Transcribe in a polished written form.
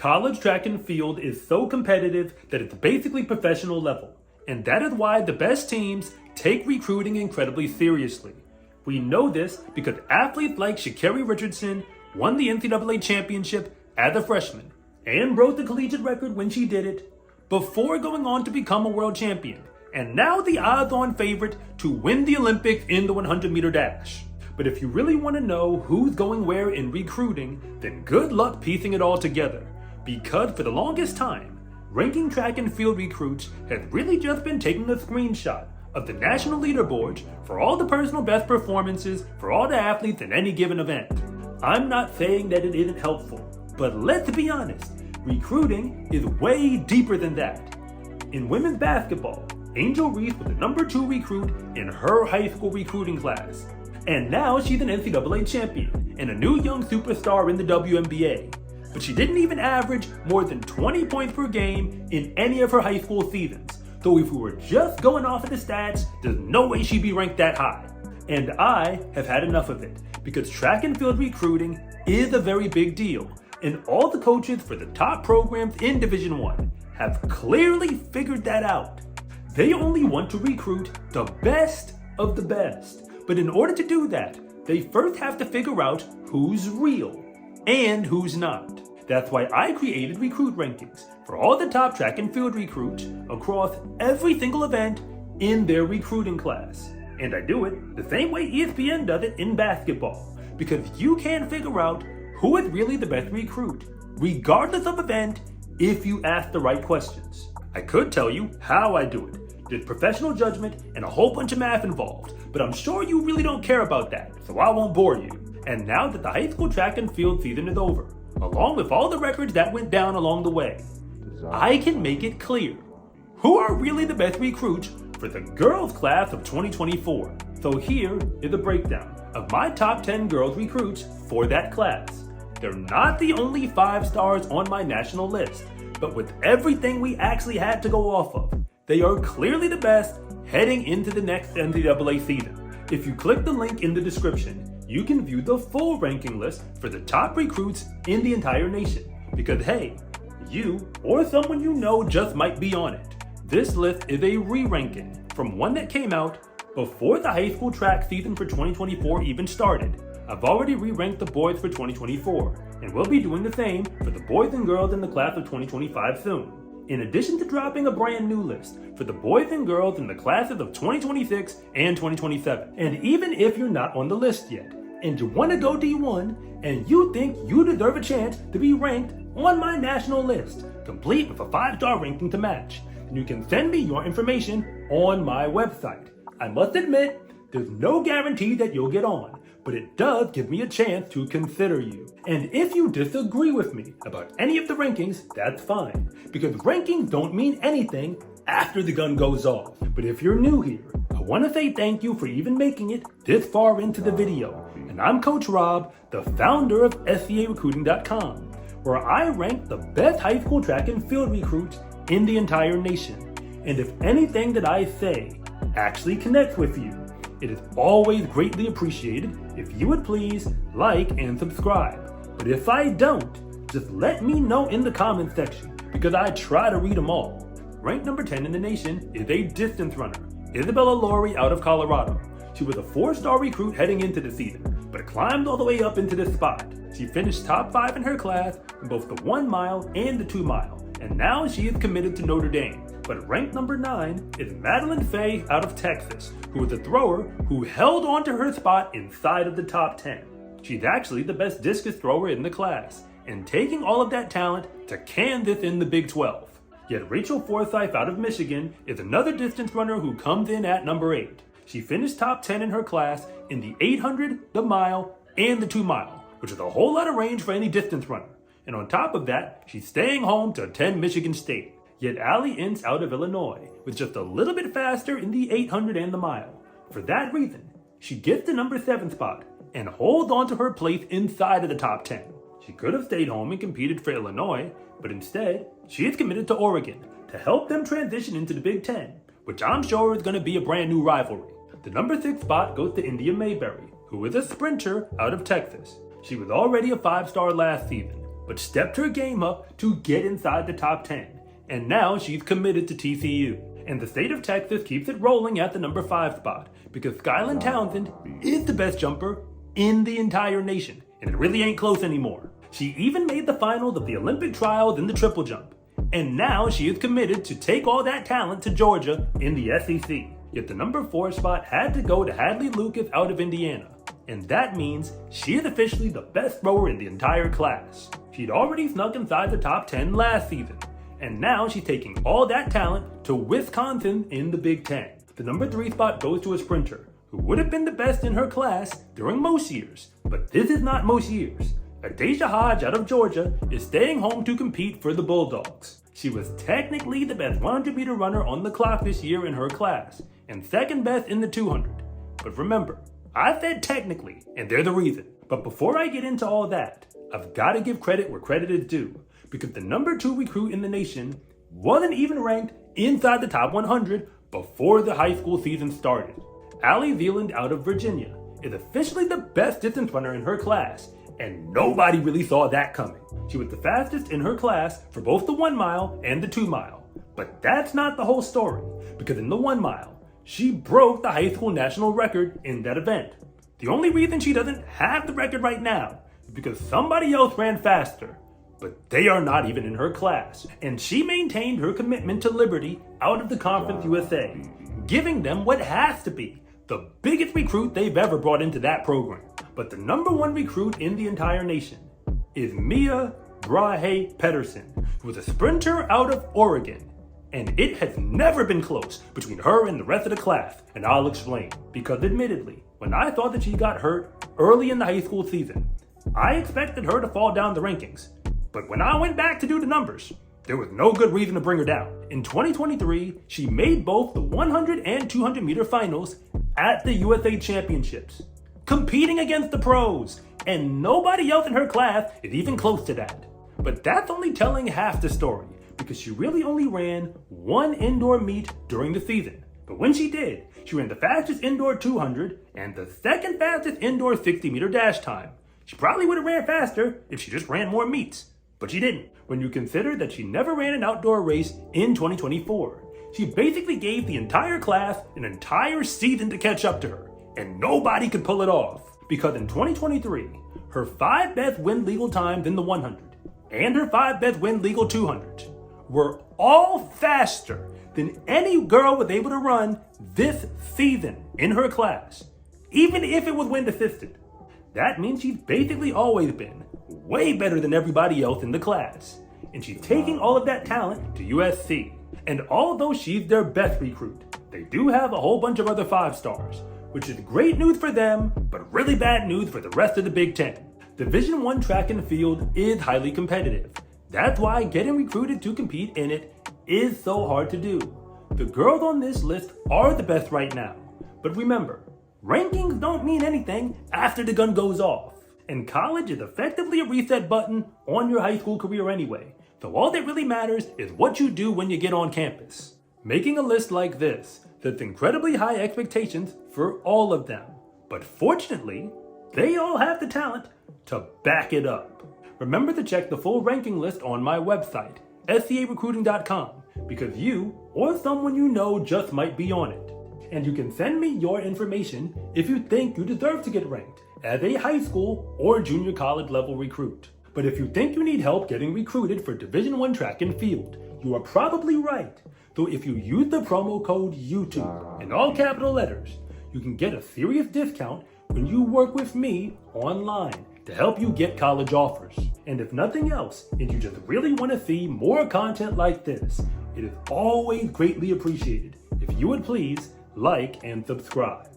College track and field is so competitive that it's basically professional level, and that is why the best teams take recruiting incredibly seriously. We know this because athletes like Sha'Carri Richardson won the NCAA championship as a freshman and broke the collegiate record when she did it before going on to become a world champion, and now the odds-on favorite to win the Olympics in the 100-meter dash. But if you really want to know who's going where in recruiting, then good luck piecing it all together, because for the longest time, ranking track and field recruits has really just been taking a screenshot of the national leaderboards for all the personal best performances for all the athletes in any given event. I'm not saying that it isn't helpful, but let's be honest, recruiting is way deeper than that. In women's basketball, Angel Reese was the number 2 recruit in her high school recruiting class, and now she's an NCAA champion and a new young superstar in the WNBA. But she didn't even average more than 20 points per game in any of her high school seasons. So if we were just going off of the stats, there's no way she'd be ranked that high. And I have had enough of it, because track and field recruiting is a very big deal, and all the coaches for the top programs in Division I have clearly figured that out. They only want to recruit the best of the best, but in order to do that, they first have to figure out who's real and who's not. That's why I created recruit rankings for all the top track and field recruits across every single event in their recruiting class. And I do it the same way ESPN does it in basketball, because you can figure out who is really the best recruit, regardless of event, if you ask the right questions. I could tell you how I do it. There's professional judgment and a whole bunch of math involved, but I'm sure you really don't care about that, so I won't bore you. And now that the high school track and field season is over, along with all the records that went down along the way, I can make it clear who are really the best recruits for the girls class of 2024. So here is a breakdown of my top 10 girls recruits for that class. They're not the only 5 stars on my national list, but with everything we actually had to go off of, they are clearly the best heading into the next NCAA season. If you click the link in the description, you can view the full ranking list for the top recruits in the entire nation. Because hey, you or someone you know just might be on it. This list is a re-ranking from one that came out before the high school track season for 2024 even started. I've already re-ranked the boys for 2024, and we'll be doing the same for the boys and girls in the class of 2025 soon. In addition to dropping a brand new list for the boys and girls in the classes of 2026 and 2027. And even if you're not on the list yet, and you want to go D1, and you think you deserve a chance to be ranked on my national list, complete with a 5-star ranking to match, then you can send me your information on my website. I must admit, there's no guarantee that you'll get on, but it does give me a chance to consider you. And if you disagree with me about any of the rankings, that's fine, because rankings don't mean anything after the gun goes off. But if you're new here, I want to say thank you for even making it this far into the video. And I'm Coach Rob, the founder of SCARecruiting.com, where I rank the best high school track and field recruits in the entire nation. And if anything that I say actually connects with you, it is always greatly appreciated if you would please like and subscribe. But if I don't, just let me know in the comment section, because I try to read them all. Ranked number 10 in the nation is a distance runner, Isabel Allori out of Colorado. She was a 4-star recruit heading into the season, but climbed all the way up into this spot. She finished top 5 in her class in both the 1 mile and the 2 mile, and now she is committed to Notre Dame. But ranked number 9 is Madeleine Fey out of Texas, who is a thrower who held on to her spot inside of the top 10. She's actually the best discus thrower in the class, and taking all of that talent to Kansas in the Big 12. Yet Rachel Forsyth out of Michigan is another distance runner who comes in at number 8. She finished top 10 in her class in the 800, the mile, and the 2 mile, which is a whole lot of range for any distance runner. And on top of that, she's staying home to attend Michigan State. Yet Allie Ince out of Illinois was just a little bit faster in the 800 and the mile. For that reason, she gets the number 7 spot and holds on to her place inside of the top 10. She could have stayed home and competed for Illinois, but instead, she is committed to Oregon to help them transition into the Big 10, which I'm sure is going to be a brand new rivalry. The number 6 spot goes to Indya Mayberry, who is a sprinter out of Texas. She was already a 5-star last season, but stepped her game up to get inside the top 10. And now she's committed to TCU. And the state of Texas keeps it rolling at the number 5 spot because Skylynn Townsend is the best jumper in the entire nation. And it really ain't close anymore. She even made the finals of the Olympic trials in the triple jump. And now she is committed to take all that talent to Georgia in the SEC. Yet the number 4 spot had to go to Hadley Lucas out of Indiana. And that means she is officially the best thrower in the entire class. She'd already snuck inside the top 10 last season. And now she's taking all that talent to Wisconsin in the Big Ten. The number 3 spot goes to a sprinter who would have been the best in her class during most years. But this is not most years. Adaejah Hodge out of Georgia is staying home to compete for the Bulldogs. She was technically the best 100-meter runner on the clock this year in her class, and second best in the 200. But remember, I said technically, and they're the reason. But before I get into all that, I've got to give credit where credit is due, because the number 2 recruit in the nation wasn't even ranked inside the top 100 before the high school season started. Allie out of Virginia is officially the best distance runner in her class, and nobody really saw that coming. She was the fastest in her class for both the 1 mile and the 2 mile. But that's not the whole story, because in the 1 mile, she broke the high school national record in that event. The only reason she doesn't have the record right now is because somebody else ran faster, but they are not even in her class. And she maintained her commitment to Liberty out of the Conference USA, giving them what has to be the biggest recruit they've ever brought into that program. But the number 1 recruit in the entire nation is Brahe-Pedersen, who was a sprinter out of Oregon. And it has never been close between her and the rest of the class, and I'll explain. Because admittedly, when I thought that she got hurt early in the high school season, I expected her to fall down the rankings. But when I went back to do the numbers, there was no good reason to bring her down. In 2023, she made both the 100 and 200 meter finals at the USA Championships, competing against the pros, and nobody else in her class is even close to that. But that's only telling half the story, because she really only ran 1 indoor meet during the season. But when she did, she ran the fastest indoor 200 and the second fastest indoor 60-meter dash time. She probably would have ran faster if she just ran more meets, but she didn't. When you consider that she never ran an outdoor race in 2024, she basically gave the entire class an entire season to catch up to her, and nobody could pull it off. Because in 2023, her 5 best wind legal times in the 100 and her 5 best wind legal 200 were all faster than any girl was able to run this season in her class, even if it was wind assisted. That means she's basically always been way better than everybody else in the class. And she's taking all of that talent to USC. And although she's their best recruit, they do have a whole bunch of other 5 stars, which is great news for them, but really bad news for the rest of the Big Ten. Division I track and field is highly competitive. That's why getting recruited to compete in it is so hard to do. The girls on this list are the best right now. But remember, rankings don't mean anything after the gun goes off. And college is effectively a reset button on your high school career anyway. So all that really matters is what you do when you get on campus. Making a list like this sets incredibly high expectations for all of them. But fortunately, they all have the talent to back it up. Remember to check the full ranking list on my website, scarecruiting.com, because you or someone you know just might be on it. And you can send me your information if you think you deserve to get ranked as a high school or junior college level recruit. But if you think you need help getting recruited for Division I track and field, you are probably right. So if you use the promo code YouTube in all capital letters, you can get a serious discount when you work with me online to help you get college offers. And if nothing else, and you just really want to see more content like this, it is always greatly appreciated if you would please like and subscribe.